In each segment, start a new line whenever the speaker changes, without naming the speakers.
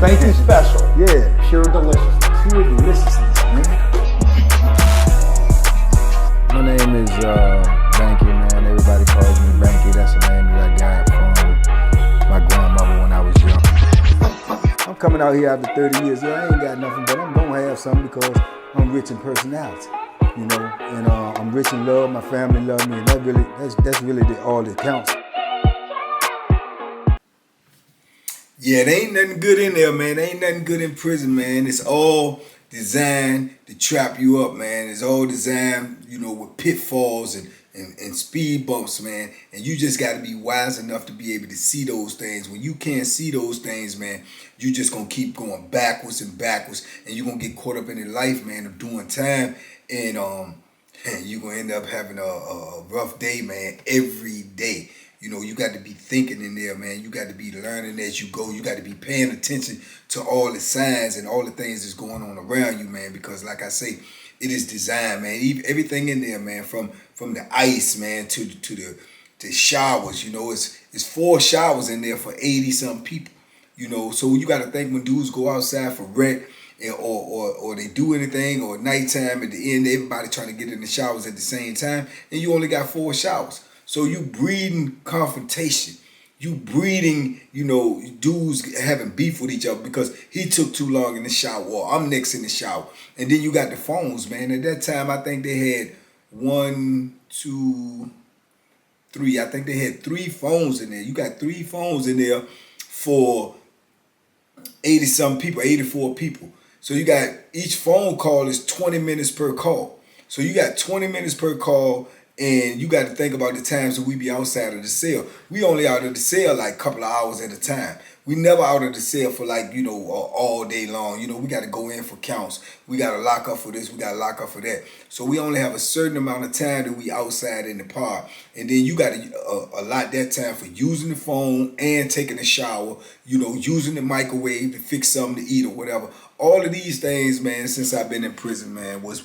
Banky special.
Yeah.
Pure deliciousness.
Pure deliciousness, man. My name is Banky, man. Everybody calls me Banky. That's the name that I got from my grandmother when I was young. I'm coming out here after 30 years. Yeah, I ain't got nothing, but I'm gonna have something because I'm rich in personality, you know, and I'm rich in love. My family love me, and that's really all that counts.
Yeah, there ain't nothing good in there, man. There ain't nothing good in prison, man. It's all designed to trap you up, man. It's all designed, you know, with pitfalls and speed bumps, man. And you just got to be wise enough to be able to see those things. When you can't see those things, man, you just going to keep going backwards and backwards. And you're going to get caught up in the life, man, of doing time. And you're going to end up having a rough day, man, every day. You know, you got to be thinking in there, man. You got to be learning as you go. You got to be paying attention to all the signs and all the things that's going on around you, man. Because like I say, it is designed, man. Everything in there, man, from the ice, man, to the showers. You know, it's 4 showers in there for 80-something people. You know, so you got to think when dudes go outside for rent or they do anything, or nighttime at the end, everybody trying to get in the showers at the same time, and you only got 4 showers. So you breeding confrontation. You breeding, you know, dudes having beef with each other because he took too long in the shower, or I'm next in the shower. And then you got the phones, man. At that time, I think they had 1, 2, 3. I think they had 3 phones in there. You got 3 phones in there for 80-something people, 84 people. So you got, each phone call is 20 minutes per call. So you got 20 minutes per call. And you got to think about the times that we be outside of the cell. We only out of the cell like a couple of hours at a time. We never out of the cell for like, you know, all day long. You know, we got to go in for counts. We got to lock up for this. We got to lock up for that. So we only have a certain amount of time that we outside in the park. And then you got to allot that time for using the phone and taking a shower, you know, using the microwave to fix something to eat or whatever. All of these things, man, since I've been in prison, man, was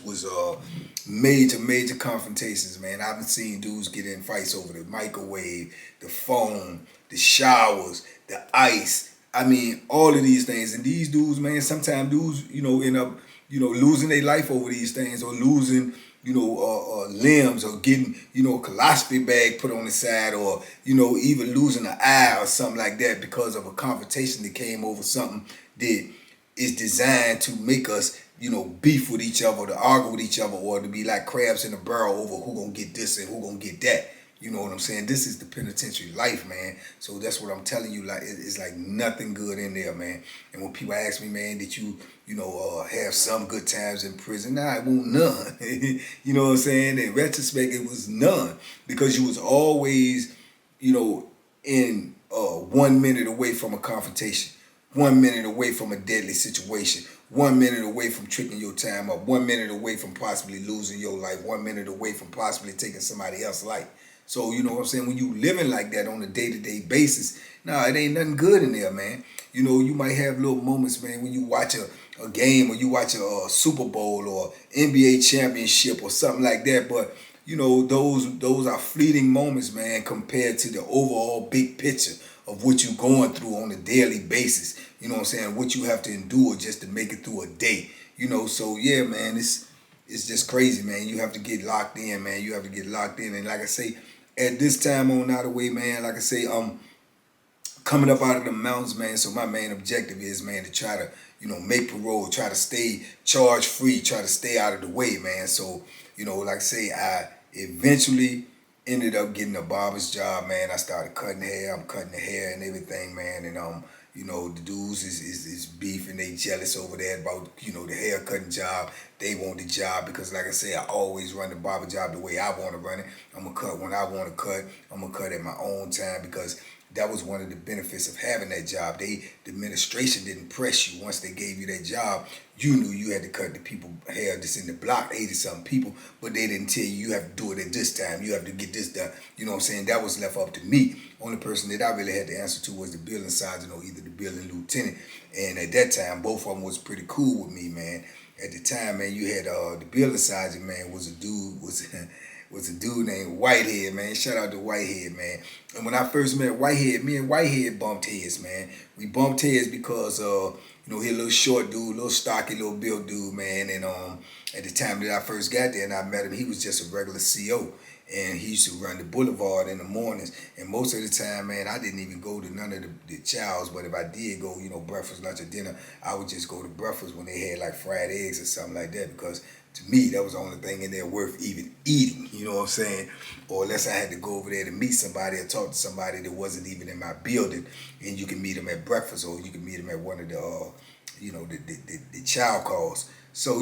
major confrontations, man. I've been seeing dudes get in fights over the microwave, the phone, the showers, the ice. I mean, all of these things. And these dudes, man, sometimes dudes, you know, end up, you know, losing their life over these things, or losing, you know, limbs, or getting, you know, a colostomy bag put on the side, or, you know, even losing an eye or something like that because of a confrontation that came over something that is designed to make us, you know, beef with each other, to argue with each other, or to be like crabs in a barrel over who gonna get this and who gonna get that. You know what I'm saying? This is the penitentiary life, man. So that's what I'm telling you. Like, it's like nothing good in there, man. And when people ask me, man, did you know, have some good times in prison? Nah, I won't none. You know what I'm saying? In retrospect, it was none, because you was always, you know, in 1 minute away from a confrontation. 1 minute away from a deadly situation. 1 minute away from tricking your time up. 1 minute away from possibly losing your life. 1 minute away from possibly taking somebody else's life. So, you know what I'm saying? When you living like that on a day-to-day basis, nah, it ain't nothing good in there, man. You know, you might have little moments, man, when you watch a game, or you watch a Super Bowl or NBA championship or something like that. But, you know, those are fleeting moments, man, compared to the overall big picture of what you're going through on a daily basis. You know what I'm saying? What you have to endure just to make it through a day. You know, so yeah, man, it's just crazy, man. You have to get locked in, man. You have to get locked in. And like I say, at this time on Nottoway, man, like I say, coming up out of the mountains, man. So my main objective is, man, to try to, you know, make parole, try to stay charge free, try to stay out of the way, man. So, you know, like I say, I eventually ended up getting a barber's job, man. I started cutting hair. I'm cutting the hair and everything, man. And you know, the dudes is beefing. They jealous over there about, you know, the hair cutting job. They want the job because, like I say, I always run the barber job the way I want to run it. I'm gonna cut when I want to cut. I'm gonna cut at my own time, because that was one of the benefits of having that job. The administration didn't press you. Once they gave you that job, you knew you had to cut the people hair that's in the block, 80-something people, but they didn't tell you have to do it at this time. You have to get this done. You know what I'm saying? That was left up to me. Only person that I really had to answer to was the building sergeant, or either the building lieutenant. And at that time, both of them was pretty cool with me, man. At the time, man, you had the building sergeant, man, was a dude, was a dude named Whitehead, man. Shout out to Whitehead, man. And when I first met Whitehead, me and Whitehead bumped heads, man. We bumped heads because he a little short dude, little stocky, little built dude, man. And at the time that I first got there and I met him, he was just a regular CO. And he used to run the boulevard in the mornings. And most of the time, man, I didn't even go to none of the chows. But if I did go, breakfast, lunch, or dinner, I would just go to breakfast when they had like fried eggs or something like that. Because to me, that was the only thing in there worth even eating. You know what I'm saying? Or unless I had to go over there to meet somebody or talk to somebody that wasn't even in my building. And you can meet them at breakfast or you can meet them at one of the chow calls. So,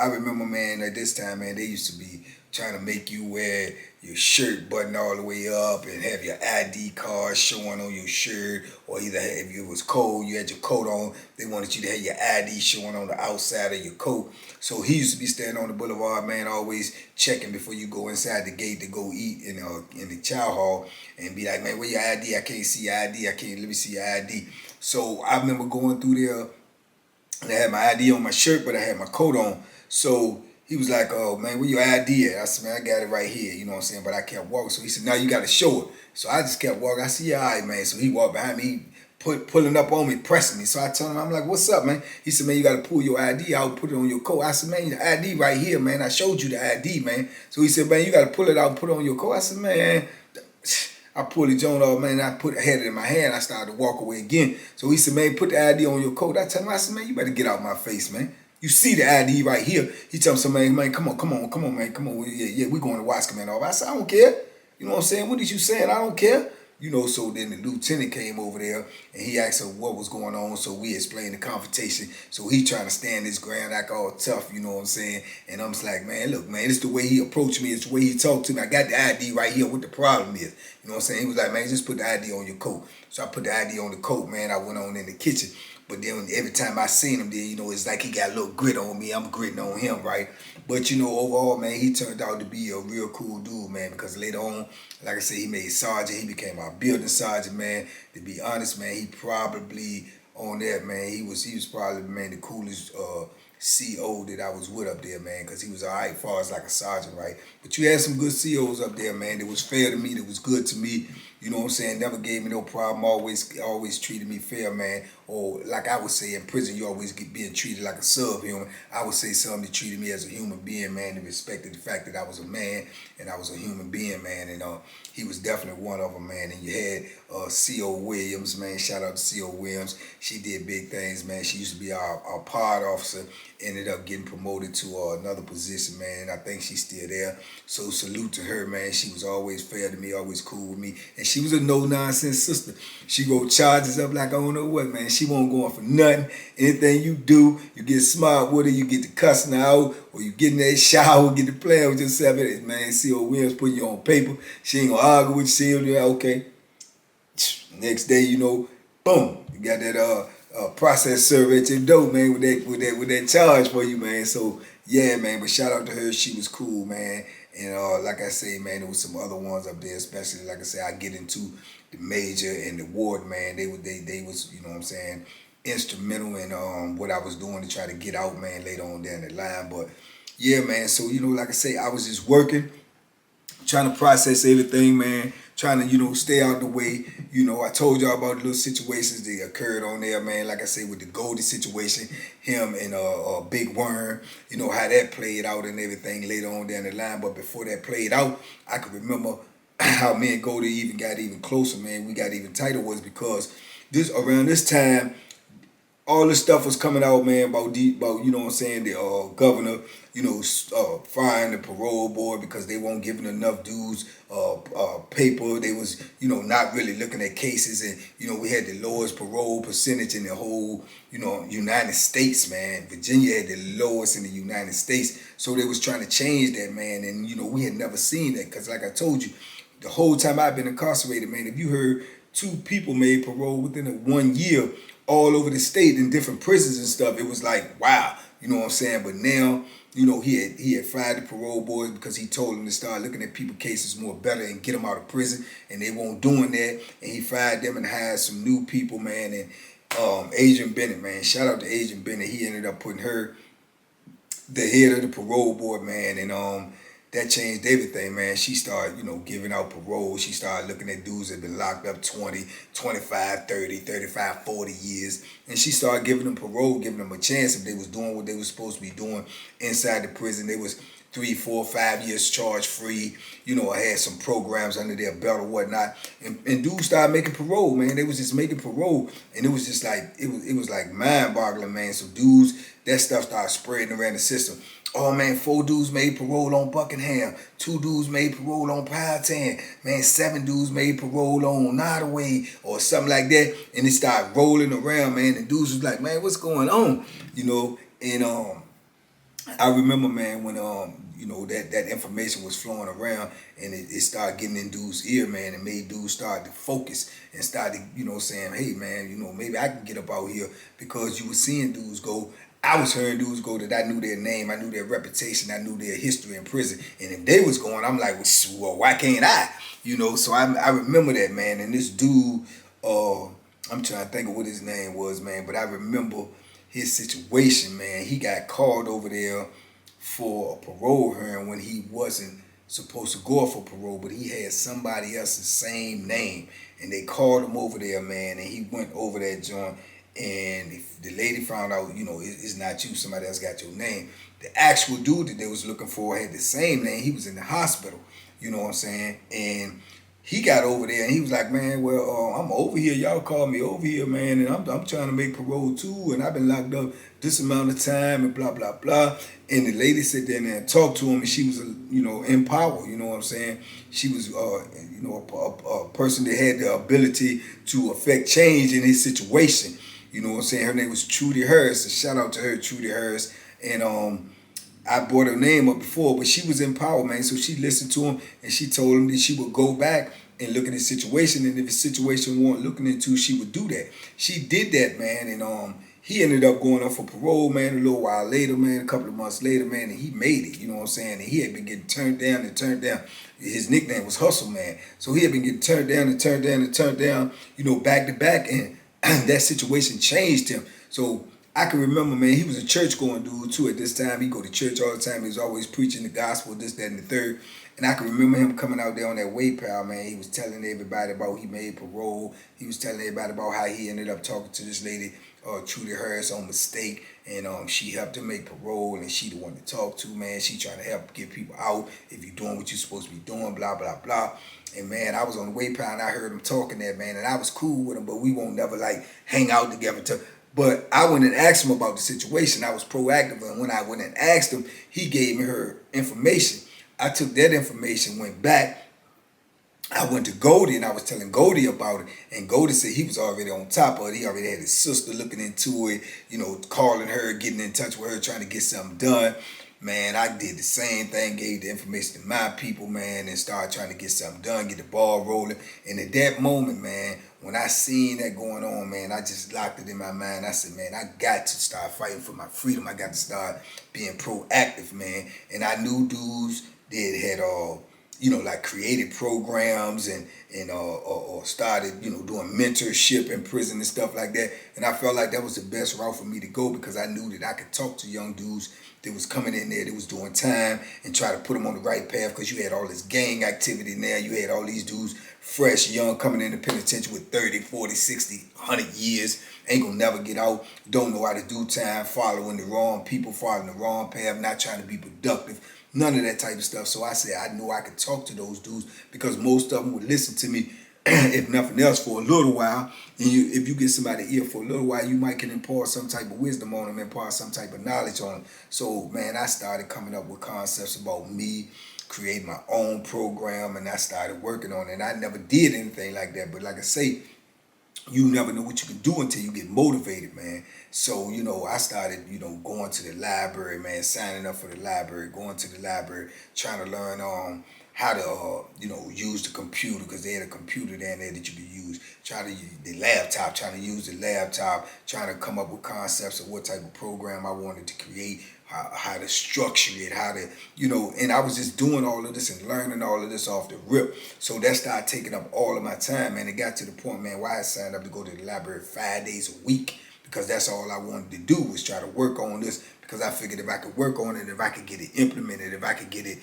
I remember, man, at this time, man, they used to be trying to make you wear your shirt buttoned all the way up and have your ID card showing on your shirt, or either if it was cold, you had your coat on, they wanted you to have your ID showing on the outside of your coat. So he used to be standing on the boulevard, man, always checking before you go inside the gate to go eat in the chow hall and be like, man, where your ID? I can't see your ID. Let me see your ID. So I remember going through there and I had my ID on my shirt, but I had my coat on. So he was like, oh, man, where your ID at? I said, man, I got it right here, you know what I'm saying? But I kept walking. So he said, no, you got to show it. So I just kept walking. I said, yeah, all right, man. So he walked behind me, pulling up on me, pressing me. So I told him, I'm like, what's up, man? He said, man, you got to pull your ID out, put it on your coat. I said, man, the ID right here, man. I showed you the ID, man. So he said, man, you got to pull it out and put it on your coat. I said, man, I pulled the joint off, man. I had it in my hand. I started to walk away again. So he said, man, put the ID on your coat. I told him, I said, man, you better get out my face, man. You see the ID right here. He told me, man, come on, man, come on. Yeah, we going to watch command off. I said, I don't care. You know what I'm saying? What did you saying? I don't care. So then the lieutenant came over there and he asked her what was going on. So we explained the confrontation. So he trying to stand his ground, act all tough, you know what I'm saying? And I'm just like, man, look, man, it's the way he approached me. It's the way he talked to me. I got the ID right here. What the problem is? You know what I'm saying? He was like, man, just put the ID on your coat. So I put the ID on the coat, man. I went on in the kitchen. But then every time I seen him there, it's like he got a little grit on me. I'm gritting on him, right? But, overall, man, he turned out to be a real cool dude, man, because later on, like I said, he made sergeant. He became our building sergeant, man. To be honest, man, he probably, on that, man, he was probably, man, the coolest CO that I was with up there, man, because he was all right as far as like a sergeant, right? But you had some good COs up there, man, that was fair to me, that was good to me. You know what I'm saying? Never gave me no problem. Always treated me fair, man. Or like I would say, in prison, you always get being treated like a subhuman. I would say somebody treated me as a human being, man, and respected the fact that I was a man and I was a human being, man. And he was definitely one of them, man. And you had C.O. Williams, man. Shout out to C.O. Williams. She did big things, man. She used to be our pod officer. Ended up getting promoted to another position, man. I think she's still there. So salute to her, man. She was always fair to me, always cool with me. And she was a no-nonsense sister. She wrote charges up like I don't know what, man. She won't go on for nothing. Anything you do, you get smart with her, you get to cussing her out, or you get in that shower, get to playing with yourself. Man, C.O. Williams putting you on paper. She ain't gonna argue with you. She'll okay. Next day, boom, you got that process server at your door, man, with that charge for you, man. So yeah, man. But shout out to her. She was cool, man. And like I say, man, there was some other ones up there, especially like I say, I get into the major and the ward, man. They was, you know what I'm saying, instrumental in what I was doing to try to get out, man, later on down the line. But yeah, man. So like I say, I was just working, trying to process everything, man. Trying to, stay out the way. I told y'all about the little situations that occurred on there, man. Like I say, with the Goldie situation, him and Big Worm, how that played out and everything later on down the line. But before that played out, I could remember how me and Goldie even got even closer, man. We got even tighter was because around this time, all this stuff was coming out, man, about you know what I'm saying, the governor, firing the parole board because they weren't giving enough dudes paper. They was, not really looking at cases, and, we had the lowest parole percentage in the whole, United States, man. Virginia had the lowest in the United States. So they was trying to change that, man, and, we had never seen that because, like I told you, the whole time I've been incarcerated, man, if you heard 2 people made parole within 1 year, all over the state in different prisons and stuff, it was like, wow, you know what I'm saying? But now, he had fired the parole boys because he told them to start looking at people cases more better and get them out of prison, and they weren't doing that, and he fired them and hired some new people, man. And Agent Bennett, man, shout out to Agent Bennett. He ended up putting her the head of the parole board, man, and that changed everything, man. She started, giving out parole. She started looking at dudes that been locked up 20, 25, 30, 35, 40 years. And she started giving them parole, giving them a chance if they was doing what they was supposed to be doing inside the prison. They was 3, 4, 5 years charge free. I had some programs under their belt or whatnot. And dudes started making parole, man. They was just making parole. And it was just like, it was like mind boggling, man. So dudes, that stuff started spreading around the system. Oh man, 4 dudes made parole on Buckingham. 2 dudes made parole on Powhatan. Man, 7 dudes made parole on Nottoway or something like that. And it started rolling around, man. And dudes was like, man, what's going on? And I remember, man, when that information was flowing around and it started getting in dudes' ear, man, and made dudes start to focus and started, saying, hey man, maybe I can get up out here, because you were seeing dudes go. I was hearing dudes go that I knew their name, I knew their reputation, I knew their history in prison. And if they was going, I'm like, well, why can't I? So I remember that, man. And this dude, I'm trying to think of what his name was, man, but I remember his situation, man. He got called over there for a parole hearing when he wasn't supposed to go for parole, but he had somebody else's same name. And they called him over there, man, and he went over that joint. And if the lady found out, it's not you, somebody else got your name. The actual dude that they was looking for had the same name. He was in the hospital, you know what I'm saying? And he got over there and he was like, man, well, I'm over here. Y'all called me over here, man, and I'm trying to make parole too, and I've been locked up this amount of time and blah, blah, blah. And the lady sat there and talked to him, and she was, in power, you know what I'm saying? She was, a person that had the ability to affect change in his situation. You know what I'm saying? Her name was Trudy Harris. A shout out to her, Trudy Harris. And I brought her name up before, but she was in power, man. So she listened to him and she told him that she would go back and look at his situation. And if his situation weren't looking into, she would do that. She did that, man. And he ended up going up for parole, man, a little while later, man, a couple of months later, man. And he made it, you know what I'm saying? And he had been getting turned down and turned down. His nickname was Hustle Man. So he had been getting turned down and turned down and turned down, back to back. And that situation changed him. So I can remember, man, he was a church-going dude, too, at this time. He go to church all the time. He was always preaching the gospel, this, that, and the third. And I can remember him coming out there on that way pal, man. He was telling everybody about he made parole. He was telling everybody about how he ended up talking to this lady, Trudy Harris, on mistake. And she helped him make parole, and she the one to talk to, man. She trying to help get people out if you're doing what you're supposed to be doing, blah, blah, blah. And, man, I was on the way pal, and I heard him talking there, man. And I was cool with him, but we won't never, hang out together. But I went and asked him about the situation. I was proactive, and when I went and asked him, he gave me her information. I took that information, went back. I went to Goldie, and I was telling Goldie about it. And Goldie said he was already on top of it. He already had his sister looking into it, calling her, getting in touch with her, trying to get something done. Man, I did the same thing, gave the information to my people, man, and started trying to get something done, get the ball rolling. And at that moment, man, when I seen that going on, man, I just locked it in my mind. I said, man, I got to start fighting for my freedom. I got to start being proactive, man. And I knew dudes that had, created programs and or started, doing mentorship in prison and stuff like that. And I felt like that was the best route for me to go, because I knew that I could talk to young dudes that was coming in there, that was doing time, and try to put them on the right path, because you had all this gang activity in there. You had all these dudes, fresh, young, coming in the penitentiary with 30, 40, 60, 100 years, ain't gonna never get out, don't know how to do time, following the wrong people, following the wrong path, not trying to be productive. None of that type of stuff. So I said I knew I could talk to those dudes, because most of them would listen to me, if nothing else, for a little while. And if you get somebody ear for a little while, you might can impart some type of wisdom on them, impart some type of knowledge on them. So, man, I started coming up with concepts about me, creating my own program, and I started working on it. And I never did anything like that. But like I say, you never know what you can do until you get motivated, man. So, I started, going to the library, man, signing up for the library, going to the library, trying to learn how to, use the computer, because they had a computer down there that you could use. Trying to use the laptop, trying to use the laptop, trying to come up with concepts of what type of program I wanted to create, how to structure it, how to, and I was just doing all of this and learning all of this off the rip. So that started taking up all of my time, man. It got to the point, man, where I signed up to go to the library 5 days a week, because that's all I wanted to do was try to work on this, because I figured if I could work on it, if I could get it implemented, if I could get it,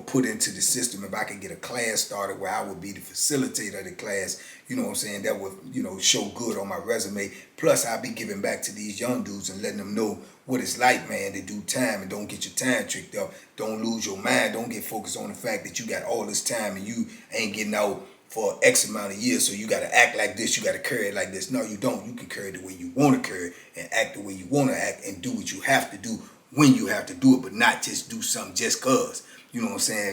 put into the system, if I could get a class started where I would be the facilitator of the class, that would, show good on my resume. Plus, I'd be giving back to these young dudes and letting them know what it's like, man, to do time and don't get your time tricked up. Don't lose your mind. Don't get focused on the fact that you got all this time and you ain't getting out for X amount of years, so you got to act like this, you got to carry it like this. No, you don't. You can carry it the way you want to carry it and act the way you want to act and do what you have to do when you have to do it, but not just do something just cause.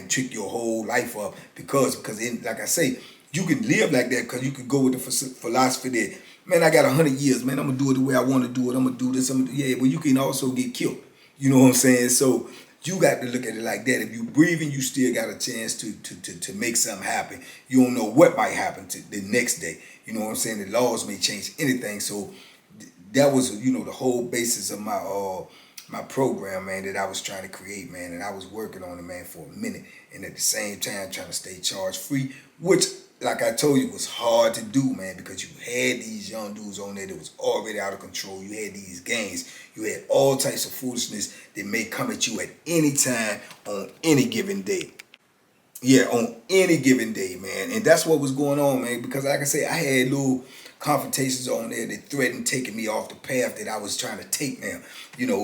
Trick your whole life up because like I say, you can live like that because you could go with the philosophy that, man, I got 100 years, man, I'm going to do it the way I want to do it, I'm going to do this, but you can also get killed. You know what I'm saying? So you got to look at it like that. If you breathing, you still got a chance to make something happen. You don't know what might happen to the next day. You know what I'm saying? The laws may change anything. So that was, the whole basis of my program, man, that I was trying to create, man. And I was working on it, man, for a minute. And at the same time, trying to stay charge free, which, like I told you, was hard to do, man, because you had these young dudes on there that was already out of control. You had these gangs. You had all types of foolishness that may come at you at any time on any given day. Yeah, on any given day, man. And that's what was going on, man, because like I say, I had little confrontations on there that threatened taking me off the path that I was trying to take now.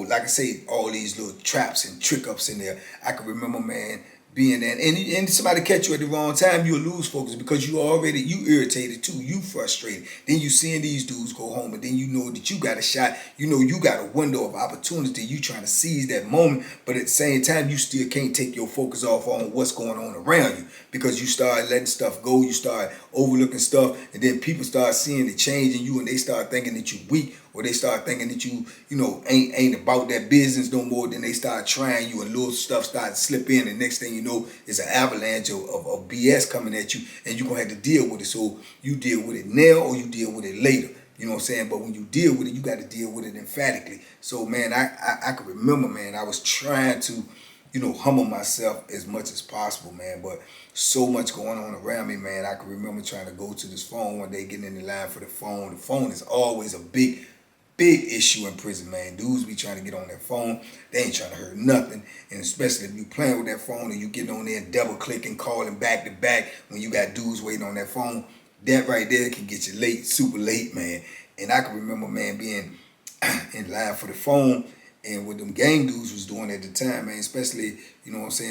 Like I say, all these little traps and trick-ups in there. I can remember, man, being there, and somebody catch you at the wrong time, you'll lose focus because you irritated too, you frustrated. Then you seeing these dudes go home, and then you know that you got a shot, you got a window of opportunity, you trying to seize that moment, but at the same time, you still can't take your focus off on what's going on around you because you start letting stuff go, you start overlooking stuff, and then people start seeing the change in you, and they start thinking that you're weak, or they start thinking that you ain't about that business no more. Then they start trying you and little stuff start to slip in, and next thing you know, it's an avalanche of BS coming at you, and you're going to have to deal with it. So you deal with it now or you deal with it later. You know what I'm saying? But when you deal with it, you got to deal with it emphatically. So, man, I can remember, man, I was trying to, humble myself as much as possible, man. But so much going on around me, man. I can remember trying to go to this phone one day, getting in the line for the phone. The phone is always a big issue in prison, man. Dudes be trying to get on that phone. They ain't trying to hurt nothing. And especially if you playing with that phone and you getting on there double clicking, calling back to back when you got dudes waiting on that phone, that right there can get you late, super late, man. And I can remember, man, being in line for the phone and what them gang dudes was doing at the time, man, especially,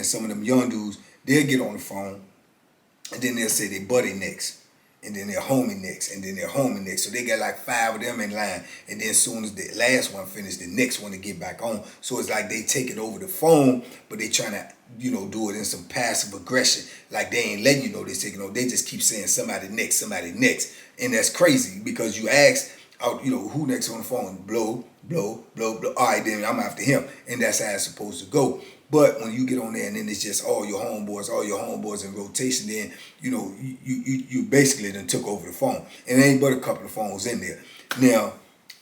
some of them young dudes, they'll get on the phone and then they'll say they buddy next. And then they're homie next, and then they're homie next. So they got like 5 of them in line. And then as soon as the last one finished, the next one to get back on. So it's like they take it over the phone, but they trying to, do it in some passive aggression. Like they ain't letting you know they're taking over. They just keep saying somebody next, somebody next. And that's crazy because you ask out, who next on the phone? Blow, blow, blow, blow. All right, then I'm after him. And that's how it's supposed to go. But when you get on there and then it's just all your homeboys in rotation, then, you basically done took over the phone. And there ain't but a couple of phones in there. Now,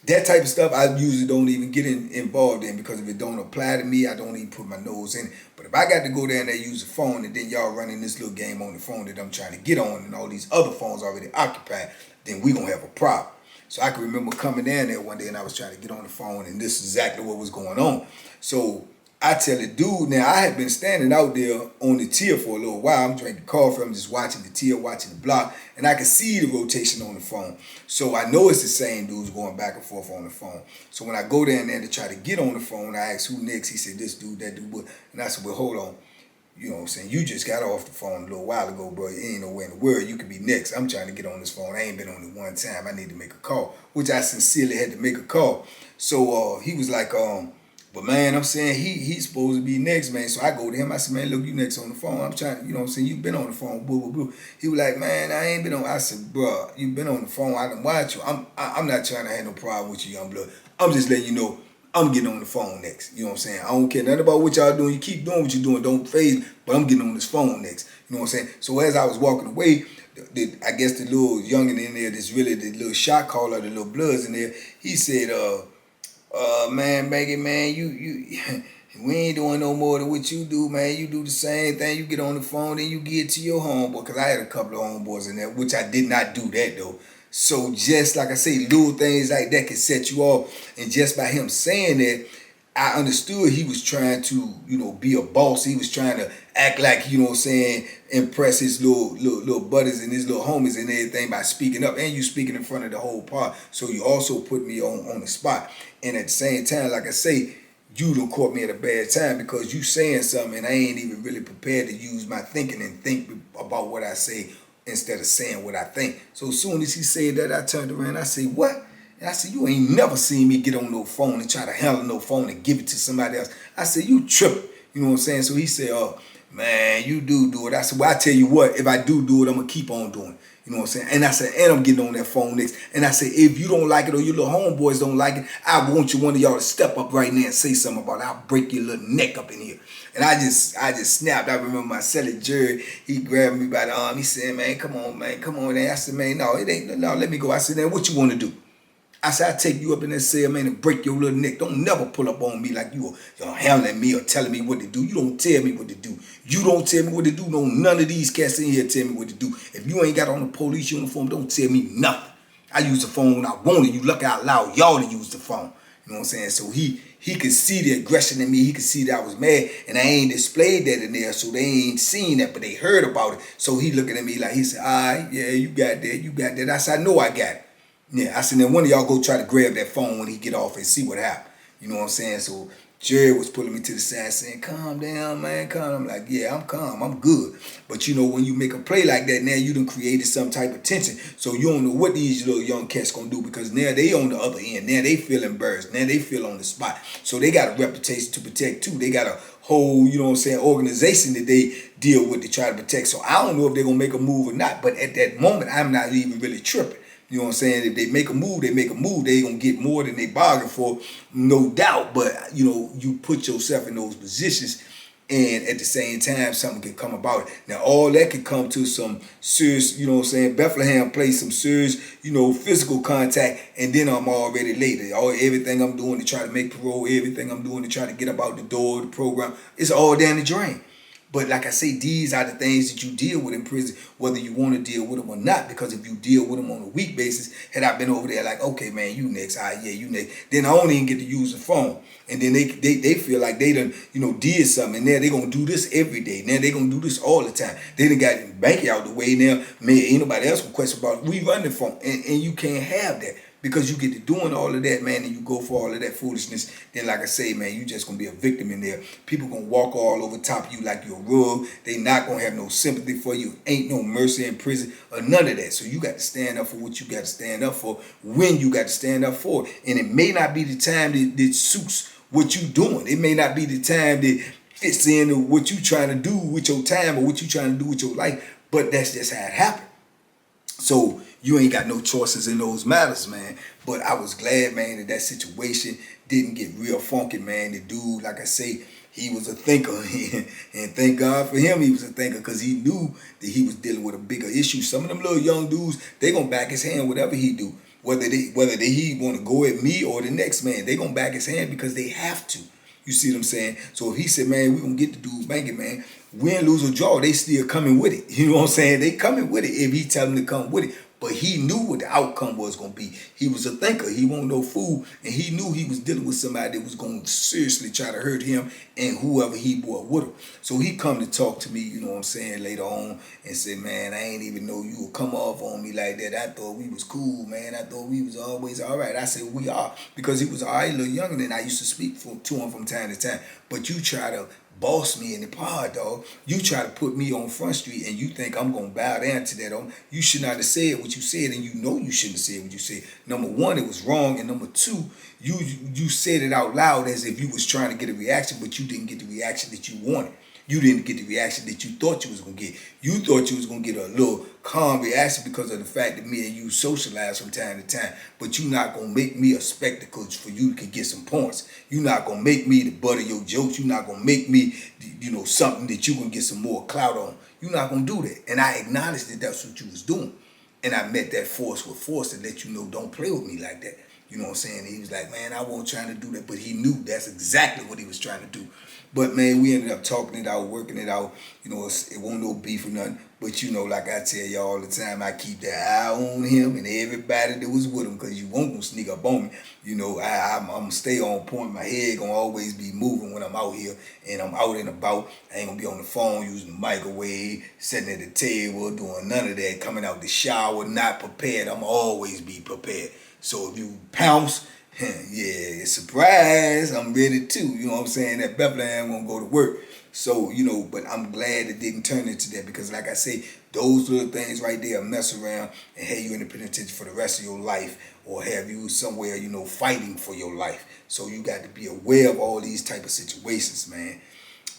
that type of stuff I usually don't even get involved in because if it don't apply to me, I don't even put my nose in it. But if I got to go there and they use the phone and then y'all running this little game on the phone that I'm trying to get on and all these other phones already occupied, then we gonna have a problem. So I can remember coming down there one day and I was trying to get on the phone and this is exactly what was going on. So I tell the dude, now I had been standing out there on the tier for a little while. I'm drinking coffee, I'm just watching the tier, watching the block, and I can see the rotation on the phone. So I know it's the same dudes going back and forth on the phone. So when I go down there to try to get on the phone, I asked who next. He said, this dude, that dude. And I said, well, hold on. You know what I'm saying? You just got off the phone a little while ago, bro. You ain't nowhere in the world. You could be next. I'm trying to get on this phone. I ain't been on it one time. I need to make a call, which I sincerely had to make a call. So he was like, but man, I'm saying he's supposed to be next, man. So I go to him. I said, man, look, you next on the phone. I'm trying, you know what I'm saying? You've been on the phone, boo, boo, boo. He was like, man, I ain't been on. I said, bro, you've been on the phone. I done watch you. I'm not trying to have no problem with you, young blood. I'm just letting you know I'm getting on the phone next. You know what I'm saying? I don't care nothing about what y'all doing. You keep doing what you're doing. Don't phase me, but I'm getting on this phone next. You know what I'm saying? So as I was walking away, I guess the little youngin in there, that's really the little shot caller, the little bloods in there, he said, man, Banky, man, you we ain't doing no more than what you do, man. You do the same thing. You get on the phone, then you get to your homeboy. Because I had a couple of homeboys in there, which I did not do that, though. So just like I say, little things like that can set you off. And just by him saying that, I understood he was trying to, be a boss. He was trying to act like, impress his little buddies and his little homies and everything by speaking up. And you speaking in front of the whole part. So you also put me on the spot. And at the same time, like I say, you done caught me at a bad time because you saying something and I ain't even really prepared to use my thinking and think about what I say instead of saying what I think. So as soon as he said that, I turned around, I said, what? And I said, you ain't never seen me get on no phone and try to handle no phone and give it to somebody else. I said, you tripping. You know what I'm saying? So he said, oh, man, you do it. I said, well, I tell you what, if I do it, I'm going to keep on doing it. You know what I'm saying? And I said, and I'm getting on that phone next. And I said, if you don't like it or your little homeboys don't like it, I want one of y'all to step up right now and say something about it. I'll break your little neck up in here. And I just snapped. I remember my celly Jerry, he grabbed me by the arm. He said, man, come on, man. I said, man, no, it ain't, no, let me go. I said, man, what you want to do? I said, I'll take you up in that cell, man, and break your little neck. Don't never pull up on me like you're handling me or telling me what to do. You don't tell me what to do. You don't tell me what to do. No, none of these cats in here tell me what to do. If you ain't got on the police uniform, don't tell me nothing. I use the phone when I wanted. You luck out loud, y'all to use the phone. You know what I'm saying? So he could see the aggression in me. He could see that I was mad, and I ain't displayed that in there, so they ain't seen that, but they heard about it. So he looking at me like, he said, all right, yeah, you got that. I said, I know I got it. Yeah, I said, then one of y'all go try to grab that phone when he get off and see what happened. You know what I'm saying? So Jerry was pulling me to the side saying, calm down, man, calm. I'm like, yeah, I'm calm, I'm good. But when you make a play like that, now you done created some type of tension. So you don't know what these little young cats gonna do because now they on the other end. Now they feel embarrassed. Now they feel on the spot. So they got a reputation to protect too. They got a whole, organization that they deal with to try to protect. So I don't know if they're gonna make a move or not. But at that moment, I'm not even really tripping. You know what I'm saying? If they make a move, they going to get more than they bargain for, no doubt. But, you put yourself in those positions and at the same time, something can come about it. Now, all that can come to some serious, Bethlehem plays some serious, physical contact, and then I'm already late. Everything I'm doing to try to make parole, everything I'm doing to try to get up out the door, the program, it's all down the drain. But like I say, these are the things that you deal with in prison, whether you want to deal with them or not. Because if you deal with them on a week basis, had I been over there like, okay, man, you next, all right, yeah, you next, then I don't even get to use the phone. And then they feel like they done, did something. And now they going to do this every day. Now they going to do this all the time. They done got Banky out the way now. Man, ain't nobody else will question about it. We run the phone. And you can't have that. Because you get to doing all of that, man, and you go for all of that foolishness, then like I say, man, you just going to be a victim in there. People going to walk all over top of you like you're a rug. They not going to have no sympathy for you. Ain't no mercy in prison or none of that. So you got to stand up for what you got to stand up for when you got to stand up for it. And it may not be the time that suits what you doing. It may not be the time that fits into what you trying to do with your time or what you trying to do with your life. But that's just how it happened. So you ain't got no choices in those matters, man. But I was glad, man, that situation didn't get real funky, man. The dude, like I say, he was a thinker. And thank God for him he was a thinker because he knew that he was dealing with a bigger issue. Some of them little young dudes, they going to back his hand whatever he do. Whether he want to go at me or the next man, they going to back his hand because they have to. You see what I'm saying? So if he said, man, we going to get the dude Banky, man, win, lose, or draw, they still coming with it. You know what I'm saying? They coming with it if he tell them to come with it. But he knew what the outcome was going to be. He was a thinker. He wasn't no fool. And he knew he was dealing with somebody that was going to seriously try to hurt him and whoever he brought with him. So he come to talk to me, you know what I'm saying, later on and said, man, I ain't even know you would come off on me like that. I thought we was cool, man. I thought we was always all right. I said, we are. Because he was all right, a little younger than I used to speak to him from time to time. But you try to boss me in the pod, dog. You try to put me on Front Street and you think I'm going to bow down to that. You should not have said what you said, and you know you shouldn't have said what you said. Number one, it was wrong, and number two, you said it out loud as if you was trying to get a reaction, but you didn't get the reaction that you wanted. You didn't get the reaction that you thought you was going to get. You thought you was going to get a little calm reaction because of the fact that me and you socialize from time to time. But you're not going to make me a spectacle for you to get some points. You're not going to make me the butt of your jokes. You're not going to make me, something that you can get some more clout on. You're not going to do that. And I acknowledged that that's what you was doing. And I met that force with force to let you know, don't play with me like that. You know what I'm saying? He was like, man, I wasn't trying to do that. But he knew that's exactly what he was trying to do. But, man, we ended up talking it out, working it out. It wasn't no beef or nothing. But you know, like I tell y'all all the time, I keep that eye on him and everybody that was with him, because you won't gonna sneak up on me. You know, I'm gonna stay on point. My head gonna always be moving when I'm out here and I'm out and about. I ain't gonna be on the phone using the microwave, sitting at the table, doing none of that, coming out the shower, not prepared. I'm always be prepared. So if you pounce, yeah, surprise, I'm ready too. You know what I'm saying? That Bethlehem gonna go to work. So, you know, but I'm glad it didn't turn into that, because like I say, those little things right there mess around and have you in the penitentiary for the rest of your life, or have you somewhere, you know, fighting for your life. So you got to be aware of all these type of situations, man.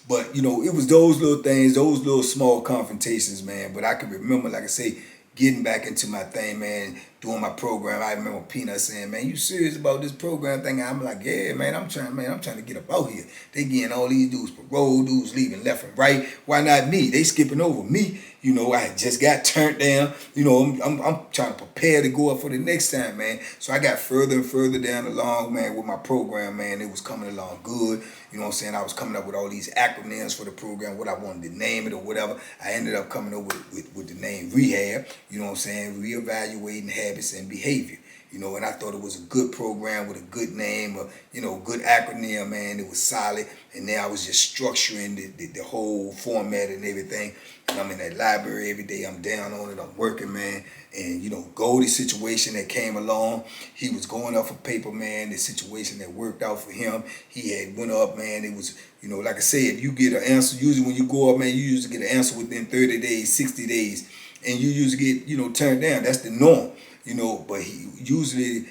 But, you know, it was those little things, those little small confrontations, man. But I can remember, like I say, getting back into my thing, man, doing my program. I remember Peanut saying, man, you serious about this program thing? I'm like, yeah, man, I'm trying to get up out here. They getting all these dudes, parole dudes leaving left and right. Why not me? They skipping over me. You know, I just got turned down. You know, I'm trying to prepare to go up for the next time, man. So I got further and further down along, man, with my program, man. It was coming along good. You know what I'm saying? I was coming up with all these acronyms for the program, what I wanted to name it or whatever. I ended up coming up with the name Rehab. You know what I'm saying? Reevaluating habits and behavior. You know, and I thought it was a good program with a good name, you know, good acronym, man. It was solid. And then I was just structuring the whole format and everything. And I'm in that library every day. I'm down on it. I'm working, man. And, you know, Goldie situation that came along, he was going up for paper, man. The situation that worked out for him, he had went up, man. It was, you know, like I said, you get an answer. Usually when you go up, man, you usually get an answer within 30 days, 60 days. And you usually get, you know, turned down. That's the norm. You know, but he usually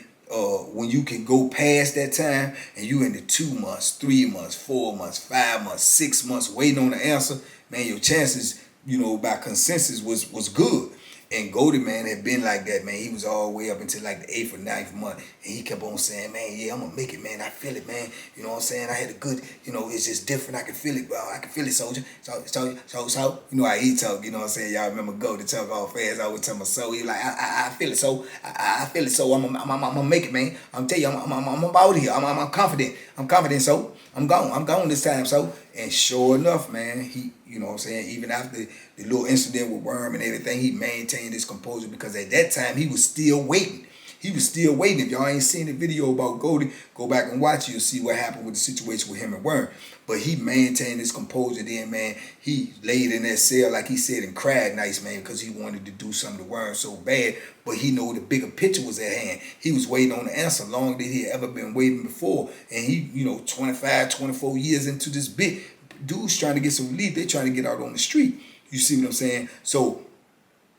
when you can go past that time and you into 2 months, 3 months, 4 months, 5 months, 6 months waiting on the answer, man, your chances, you know, by consensus was good. And Goldie, man, had been like that, man. He was all the way up until like the 8th or 9th month. And he kept on saying, man, yeah, I'm going to make it, man. I feel it, man. You know what I'm saying? I had a good, you know, it's just different. I can feel it, bro. I can feel it, soldier. So. You know how he talk, you know what I'm saying? Y'all remember Goldie talk all fast. I would tell my soul. He like, I feel it, so. I feel it, so. I'm going to make it, man. I'm telling you, I'm about here. I'm confident. I'm confident, so. I'm gone this time, so. And sure enough, man, he, you know what I'm saying, even after the little incident with Worm and everything, he maintained his composure, because at that time, he was still waiting. He was still waiting. If y'all ain't seen the video about Goldie, go back and watch it. You'll see what happened with the situation with him and Worm. But he maintained his composure then, man. He laid in that cell, like he said, and cried nice, man, because he wanted to do something to Worm so bad. But he knew the bigger picture was at hand. He was waiting on the answer longer than he had ever been waiting before. And he, you know, 25, 24 years into this bit, dudes trying to get some relief. They're trying to get out on the street. You see what I'm saying? So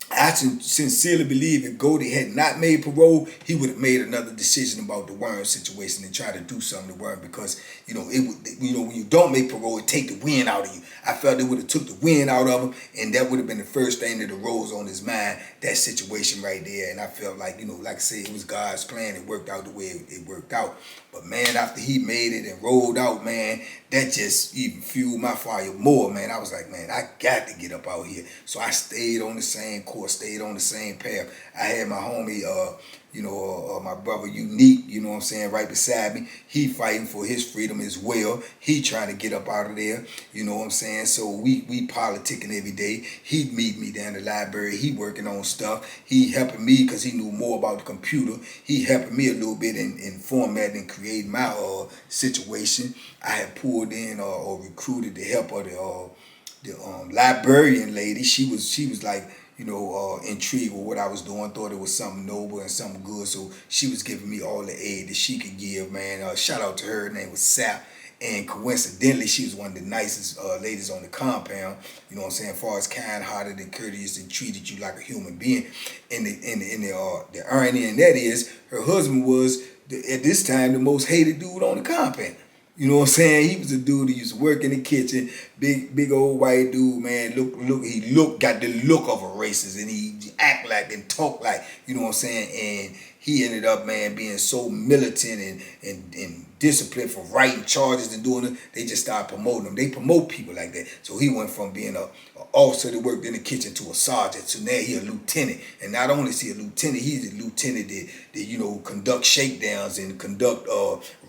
I sincerely believe if Goldie had not made parole, he would have made another decision about the Worm situation and try to do something to Worm, because, you know, it would, you know, when you don't make parole, it take the wind out of you. I felt it would have took the wind out of him, and that would have been the first thing that arose on his mind, that situation right there. And I felt like, you know, like I said, it was God's plan. It worked out the way it worked out. But man, after he made it and rolled out, man, that just even fueled my fire more, man. I was like, man, I got to get up out here. So I stayed on the same course, stayed on the same path. I had my homie, my brother Unique, you know what I'm saying, right beside me. He fighting for his freedom as well. He trying to get up out of there, you know what I'm saying. So we politicking every day. He'd meet me down the library. He working on stuff. He helping me because he knew more about the computer. He helping me a little bit in formatting and creating my situation. I had pulled in or recruited the help of the librarian lady. She was like, you know, intrigued with what I was doing, thought it was something noble and something good. So she was giving me all the aid that she could give, man. Shout out to her. Her name was Sap. And coincidentally, she was one of the nicest ladies on the compound. You know what I'm saying? As far as kind-hearted and courteous and treated you like a human being. And the irony in that is, her husband was, at this time, the most hated dude on the compound. You know what I'm saying? He was a dude who used to work in the kitchen, big old white dude, man. Got the look of a racist, and he act like and talk like, you know what I'm saying? And he ended up, man, being so militant and disciplined for writing charges and doing it. They just started promoting him. They promote people like that. So he went from being a officer that worked in the kitchen to a sergeant. So now he a lieutenant. And not only is he a lieutenant, he's a lieutenant that you know, conduct shakedowns and conduct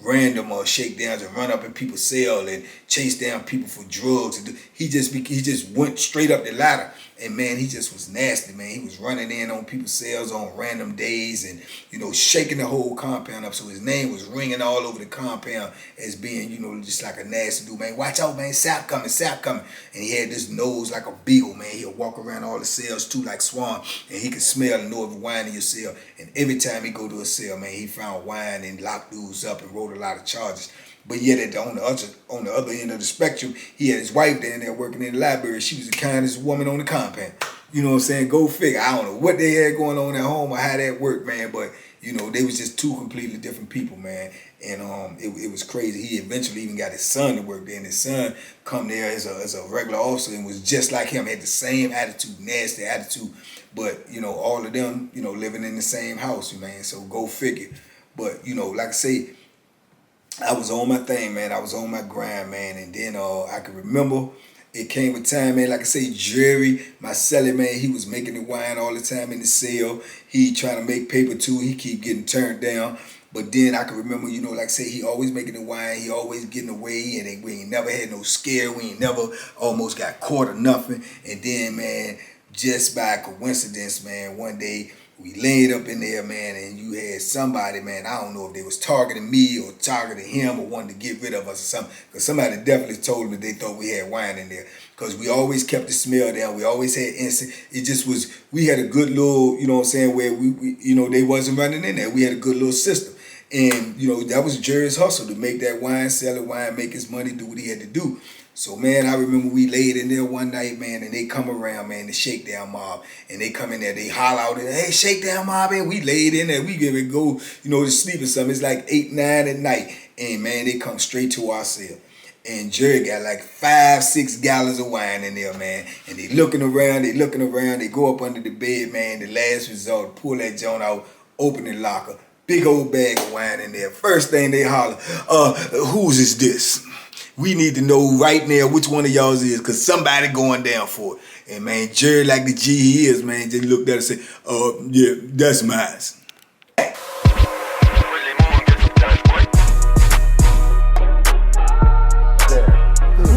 random shakedowns and run up in people's cell and chase down people for drugs drugs. He just went straight up the ladder. And man, he just was nasty, man. He was running in on people's cells on random days and, you know, shaking the whole compound up. So his name was ringing all over the compound as being, you know, just like a nasty dude, man. Watch out, man. Sap coming, sap coming. And he had this nose like a beagle, man. He'll walk around all the cells too like Swan. And he could smell and know if wine in your cell. And every time he go to a cell, man, he found wine and locked dudes up and wrote a lot of charges. But yet on the other end of the spectrum, he had his wife down there working in the library. She was the kindest woman on the compound. You know what I'm saying? Go figure. I don't know what they had going on at home or how that worked, man. But, you know, they was just two completely different people, man. And it was crazy. He eventually even got his son to work there. And his son come there as a regular officer and was just like him. Had the same attitude, nasty attitude. But, you know, all of them, you know, living in the same house, man. So go figure. But, you know, like I say, I was on my thing, man. I was on my grind, man. And then I can remember it came a time, man, like I say, Jerry, my celly, man, he was making the wine all the time in the cell. He trying to make paper too. He keep getting turned down. But then I can remember, you know, like I say, he always making the wine. He always getting away. And we ain't never had no scare. We ain't never almost got caught or nothing. And then, man, just by coincidence, man, one day, we laid up in there, man, and you had somebody, man, I don't know if they was targeting me or targeting him or wanted to get rid of us or something, because somebody definitely told me they thought we had wine in there, because we always kept the smell down. We always had instant. It just was, we had a good little, you know what I'm saying, where we you know, they wasn't running in there. We had a good little system. And, you know, that was Jerry's hustle, to make that wine, sell the wine, make his money, do what he had to do. So, man, I remember we laid in there one night, man, and they come around, man, the shakedown mob. And they come in there, they holler out, hey, shakedown mob, man. We laid in there. We give it go, you know, to sleep or something. It's like 8, 9 at night. And, man, they come straight to our cell. And Jerry got like 5, 6 gallons of wine in there, man. And they looking around, they go up under the bed, man. The last resort, pull that joint out, open the locker. Big old bag of wine in there. First thing they holler, whose is this? We need to know right now which one of y'all's is, because somebody going down for it. And, man, Jerry, like the G he is, man, just looked at it and said, yeah, that's mine.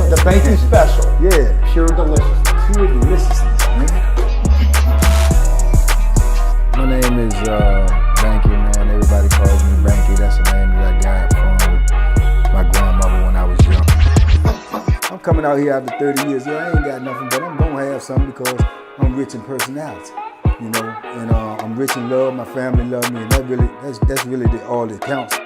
The Banky special.
Yeah.
Pure deliciousness.
Pure deliciousness, man. My name is Banky, man. Everybody calls me Banky. That's the name that I got from my grandmother when I was young. I'm coming out here after 30 years. Yeah, I ain't got nothing, but I'm gonna have something because I'm rich in personality, you know, and I'm rich in love. My family love me, and that's really all that counts.